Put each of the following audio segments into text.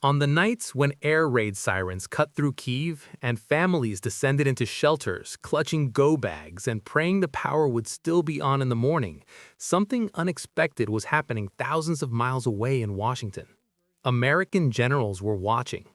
On the nights when air raid sirens cut through Kyiv and families descended into shelters, clutching go bags and praying the power would still be on in the morning, something unexpected was happening thousands of miles away in Washington. American generals were watching.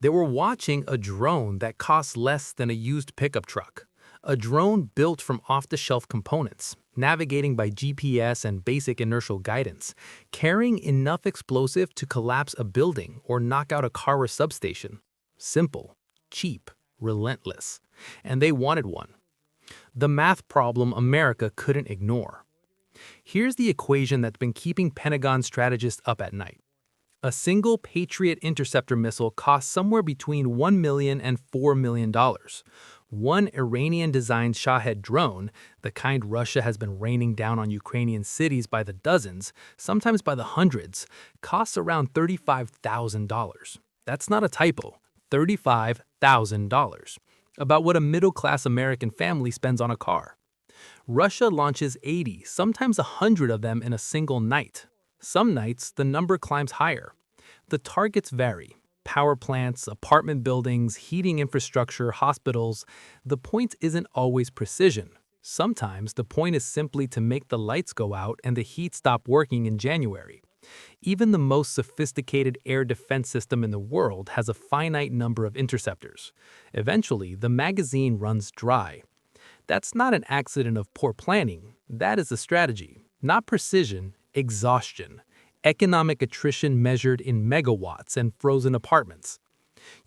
They were watching a drone that cost less than a used pickup truck. A drone built from off-the-shelf components, navigating by GPS and basic inertial guidance, carrying enough explosive to collapse a building or knock out a car or substation. Simple, cheap, relentless. And they wanted one. The math problem America couldn't ignore. Here's the equation that's been keeping Pentagon strategists up at night. A single Patriot interceptor missile costs somewhere between $1 million and $4 million. One Iranian-designed Shahed drone, the kind Russia has been raining down on Ukrainian cities by the dozens, sometimes by the hundreds, costs around $35,000. That's not a typo, $35,000. About what a middle-class American family spends on a car. Russia launches 80, sometimes 100 of them in a single night. Some nights, the number climbs higher. The targets vary. Power plants, apartment buildings, heating infrastructure, hospitals. The point isn't always precision. Sometimes the point is simply to make the lights go out and the heat stop working in January. Even the most sophisticated air defense system in the world has a finite number of interceptors. Eventually, the magazine runs dry. That's not an accident of poor planning. That is a strategy, not precision. Exhaustion, economic attrition measured in megawatts and frozen apartments.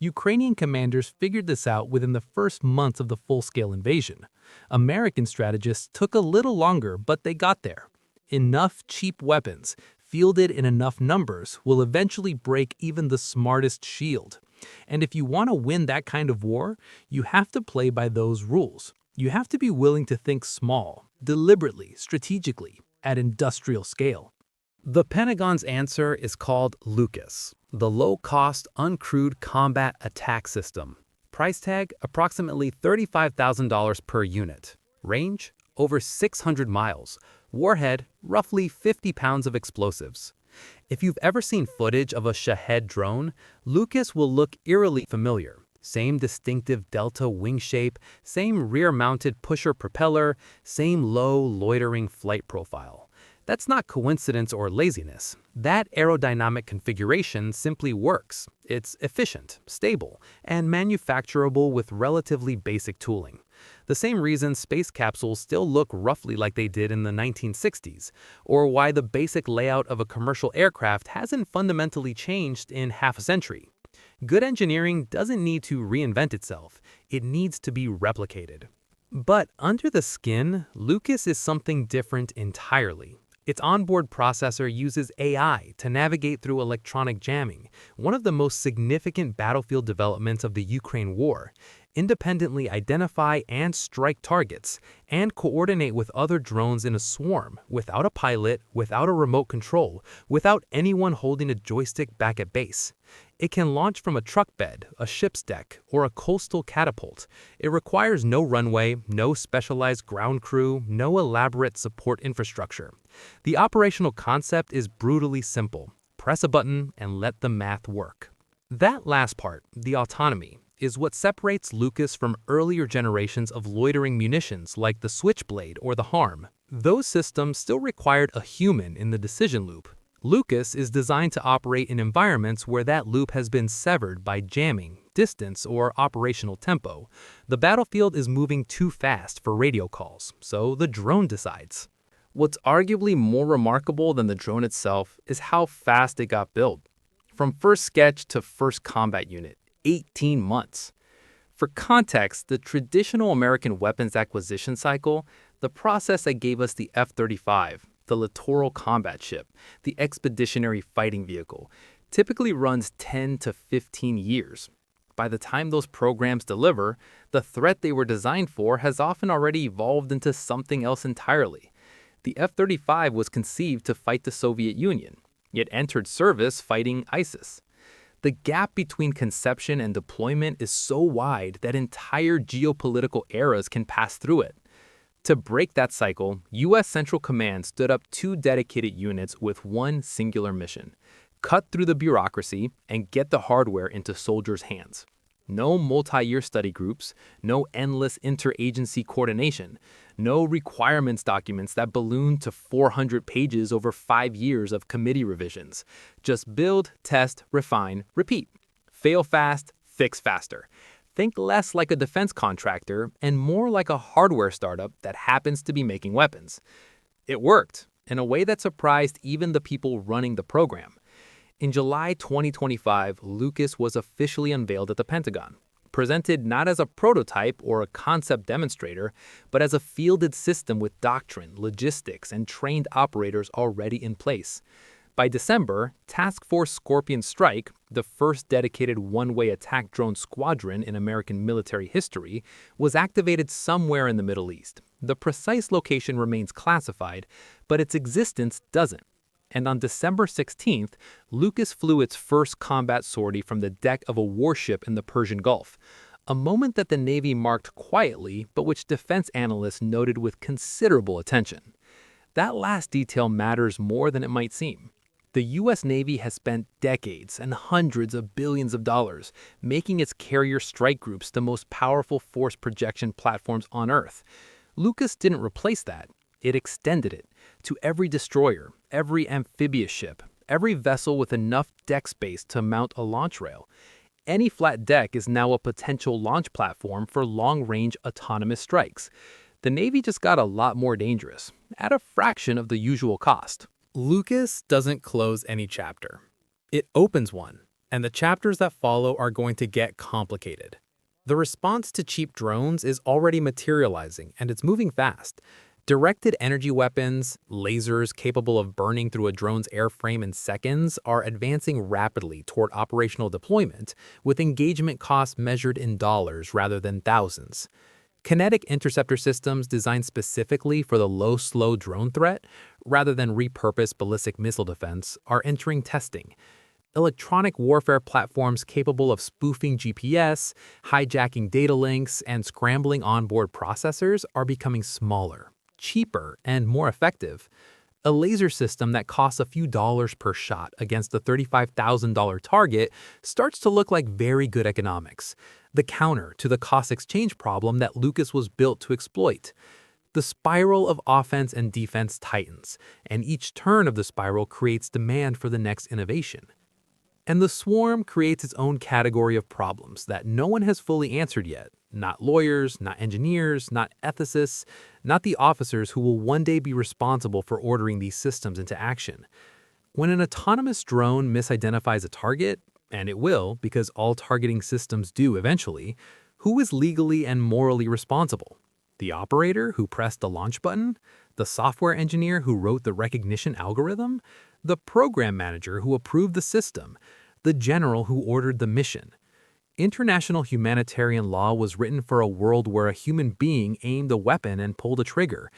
Ukrainian commanders figured this out within the first months of the full-scale invasion. American strategists took a little longer, but they got there. Enough cheap weapons, fielded in enough numbers, will eventually break even the smartest shield. And if you want to win that kind of war, you have to play by those rules. You have to be willing to think small, deliberately, strategically, at industrial scale. The Pentagon's answer is called LUCAS, the Low-Cost Uncrewed Combat Attack System. Price tag, approximately $35,000 per unit. Range, over 600 miles. Warhead, roughly 50 pounds of explosives. If you've ever seen footage of a Shahed drone, LUCAS will look eerily familiar. Same distinctive delta wing shape, same rear-mounted pusher propeller, same low, loitering flight profile. That's not coincidence or laziness. That aerodynamic configuration simply works. It's efficient, stable, and manufacturable with relatively basic tooling. The same reason space capsules still look roughly like they did in the 1960s, or why the basic layout of a commercial aircraft hasn't fundamentally changed in half a century. Good engineering doesn't need to reinvent itself, it needs to be replicated. But under the skin, LUCAS is something different entirely. Its onboard processor uses AI to navigate through electronic jamming, one of the most significant battlefield developments of the Ukraine war, independently identify and strike targets, and coordinate with other drones in a swarm, without a pilot, without a remote control, without anyone holding a joystick back at base. It can launch from a truck bed, a ship's deck, or a coastal catapult. It requires no runway, no specialized ground crew, no elaborate support infrastructure. The operational concept is brutally simple. Press a button and let the math work. That last part, the autonomy, is what separates LUCAS from earlier generations of loitering munitions like the Switchblade or the HARM. Those systems still required a human in the decision loop. LUCAS is designed to operate in environments where that loop has been severed by jamming, distance, or operational tempo. The battlefield is moving too fast for radio calls, so the drone decides. What's arguably more remarkable than the drone itself is how fast it got built. From first sketch to first combat unit, 18 months. For context, the traditional American weapons acquisition cycle, the process that gave us the F-35, the littoral combat ship, the expeditionary fighting vehicle, typically runs 10 to 15 years. By the time those programs deliver, the threat they were designed for has often already evolved into something else entirely. The F-35 was conceived to fight the Soviet Union, yet entered service fighting ISIS. The gap between conception and deployment is so wide that entire geopolitical eras can pass through it. To break that cycle, U.S. Central Command stood up 2 dedicated units with one singular mission: cut through the bureaucracy, and get the hardware into soldiers' hands. No multi-year study groups, no endless interagency coordination, no requirements documents that balloon to 400 pages over 5 years of committee revisions. Just build, test, refine, repeat. Fail fast, fix faster. Think less like a defense contractor and more like a hardware startup that happens to be making weapons. It worked in a way that surprised even the people running the program. In July 2025, Lucas was officially unveiled at the Pentagon, presented not as a prototype or a concept demonstrator, but as a fielded system with doctrine, logistics, and trained operators already in place. By December, Task Force Scorpion Strike, the first dedicated one-way attack drone squadron in American military history, was activated somewhere in the Middle East. The precise location remains classified, but its existence doesn't. And on December 16th, Lucas flew its first combat sortie from the deck of a warship in the Persian Gulf, a moment that the Navy marked quietly, but which defense analysts noted with considerable attention. That last detail matters more than it might seem. The U.S. Navy has spent decades and hundreds of billions of dollars making its carrier strike groups the most powerful force projection platforms on Earth. Lucas didn't replace that. It extended it to every destroyer, every amphibious ship, every vessel with enough deck space to mount a launch rail. Any flat deck is now a potential launch platform for long-range autonomous strikes. The Navy just got a lot more dangerous, at a fraction of the usual cost. Lucas doesn't close any chapter. It opens one, and the chapters that follow are going to get complicated. The response to cheap drones is already materializing, and it's moving fast. Directed energy weapons, lasers capable of burning through a drone's airframe in seconds, are advancing rapidly toward operational deployment, with engagement costs measured in dollars rather than thousands. Kinetic interceptor systems designed specifically for the low-slow drone threat, rather than repurposed ballistic missile defense, are entering testing. Electronic warfare platforms capable of spoofing GPS, hijacking data links, and scrambling onboard processors are becoming smaller, cheaper, and more effective. A laser system that costs a few dollars per shot against a $35,000 target starts to look like very good economics, the counter to the cost exchange problem that Lucas was built to exploit. The spiral of offense and defense tightens, and each turn of the spiral creates demand for the next innovation. And the swarm creates its own category of problems that no one has fully answered yet. Not lawyers, not engineers, not ethicists, not the officers who will one day be responsible for ordering these systems into action. When an autonomous drone misidentifies a target, and it will because all targeting systems do eventually, who is legally and morally responsible? The operator who pressed the launch button? The software engineer who wrote the recognition algorithm? The program manager who approved the system? The general who ordered the mission? International humanitarian law was written for a world where a human being aimed a weapon and pulled a trigger.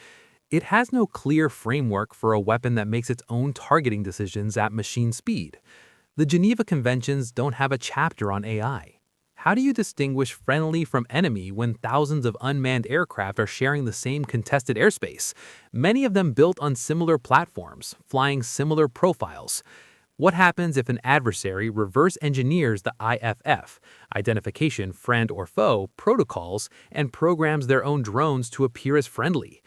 It has no clear framework for a weapon that makes its own targeting decisions at machine speed. The Geneva Conventions don't have a chapter on AI. How do you distinguish friendly from enemy when thousands of unmanned aircraft are sharing the same contested airspace, many of them built on similar platforms, flying similar profiles? What happens if an adversary reverse engineers the IFF, identification friend or foe, protocols and programs their own drones to appear as friendly?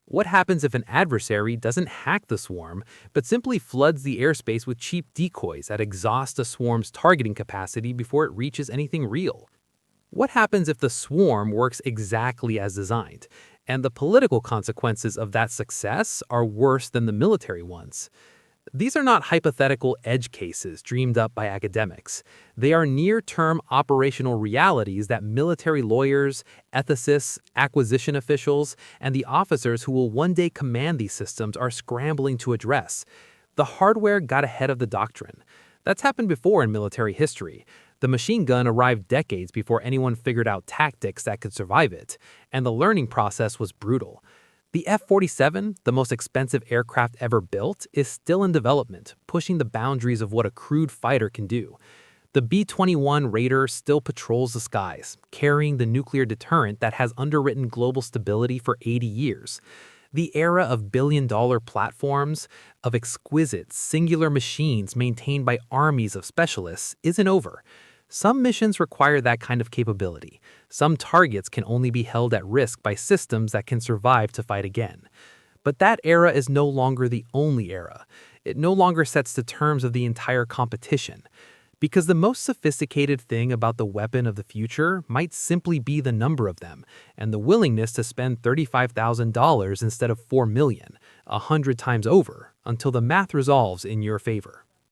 What happens if an adversary doesn't hack the swarm, but simply floods the airspace with cheap decoys that exhaust the swarm's targeting capacity before it reaches anything real? What happens if the swarm works exactly as designed, and the political consequences of that success are worse than the military ones? These are not hypothetical edge cases dreamed up by academics. They are near-term operational realities that military lawyers, ethicists, acquisition officials, and the officers who will one day command these systems are scrambling to address. The hardware got ahead of the doctrine. That's happened before in military history. The machine gun arrived decades before anyone figured out tactics that could survive it, and the learning process was brutal. The F-47, the most expensive aircraft ever built, is still in development, pushing the boundaries of what a crewed fighter can do. The B-21 Raider still patrols the skies, carrying the nuclear deterrent that has underwritten global stability for 80 years. The era of billion-dollar platforms, of exquisite, singular machines maintained by armies of specialists, isn't over. Some missions require that kind of capability. Some targets can only be held at risk by systems that can survive to fight again. But that era is no longer the only era. It no longer sets the terms of the entire competition. Because the most sophisticated thing about the weapon of the future might simply be the number of them, and the willingness to spend $35,000 instead of $4 million, 100 times over, until the math resolves in your favor.